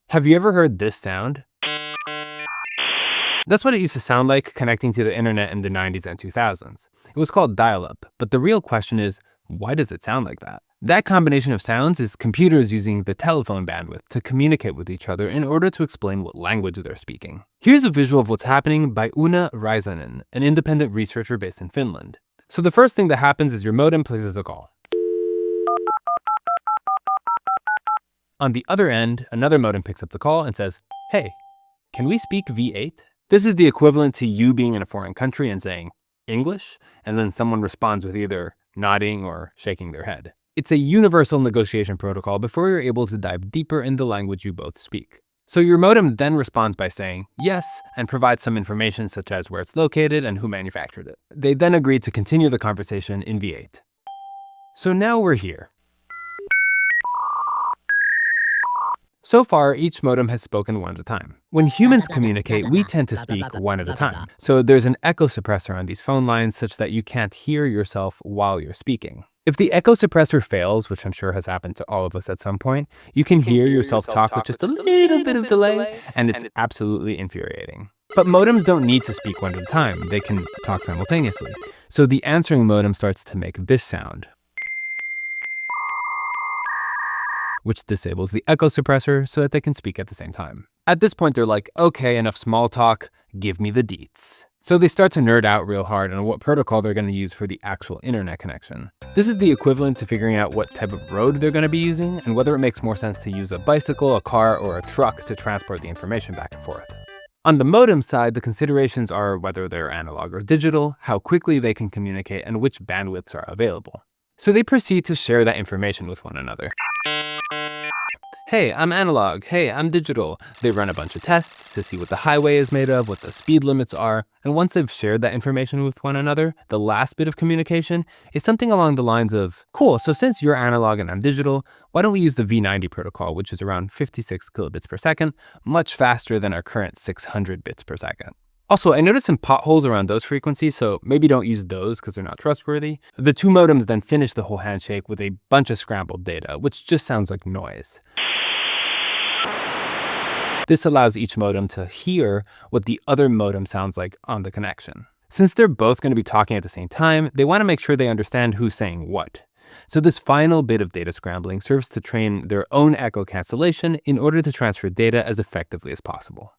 Have you ever heard this sound? That's what it used to sound like connecting to the internet in the 90s and 2000s. It was called dial-up, but the real question is, why does it sound like that? That combination of sounds is computers using the telephone bandwidth to communicate with each other in order to explain what language they're speaking. Here's a visual of what's happening by Una Raisanen, an independent researcher based in Finland. So the first thing that happens is your modem places a call. On the other end, another modem picks up the call and says, "Hey, can we speak V8? This is the equivalent to you being in a foreign country and saying, "English?" and then someone responds with either nodding or shaking their head. It's a universal negotiation protocol before you're able to dive deeper in the language you both speak. So your modem then responds by saying yes and provides some information such as where it's located and who manufactured it. They then agree to continue the conversation in V8. So now we're here. So far, each modem has spoken one at a time. When humans communicate, we tend to speak one at a time. So there's an echo suppressor on these phone lines such that you can't hear yourself while you're speaking. If the echo suppressor fails, which I'm sure has happened to all of us at some point, you can hear yourself talk with just a little bit of delay, and it's absolutely infuriating. But modems don't need to speak one at a time. They can talk simultaneously. So the answering modem starts to make this sound, which disables the echo suppressor so that they can speak at the same time. At this point, they're like, okay, enough small talk, give me the deets. So they start to nerd out real hard on what protocol they're going to use for the actual internet connection. This is the equivalent to figuring out what type of road they're going to be using and whether it makes more sense to use a bicycle, a car, or a truck to transport the information back and forth. On the modem side, the considerations are whether they're analog or digital, how quickly they can communicate, and which bandwidths are available. So they proceed to share that information with one another. Hey, I'm analog. Hey, I'm digital. They run a bunch of tests to see what the highway is made of, what the speed limits are. And once they've shared that information with one another, the last bit of communication is something along the lines of, cool, so since you're analog and I'm digital, why don't we use the V90 protocol, which is around 56 kilobits per second, much faster than our current 600 bits per second. Also, I noticed some potholes around those frequencies, so maybe don't use those because they're not trustworthy. The two modems then finish the whole handshake with a bunch of scrambled data, which just sounds like noise. This allows each modem to hear what the other modem sounds like on the connection. Since they're both going to be talking at the same time, they want to make sure they understand who's saying what. So this final bit of data scrambling serves to train their own echo cancellation in order to transfer data as effectively as possible.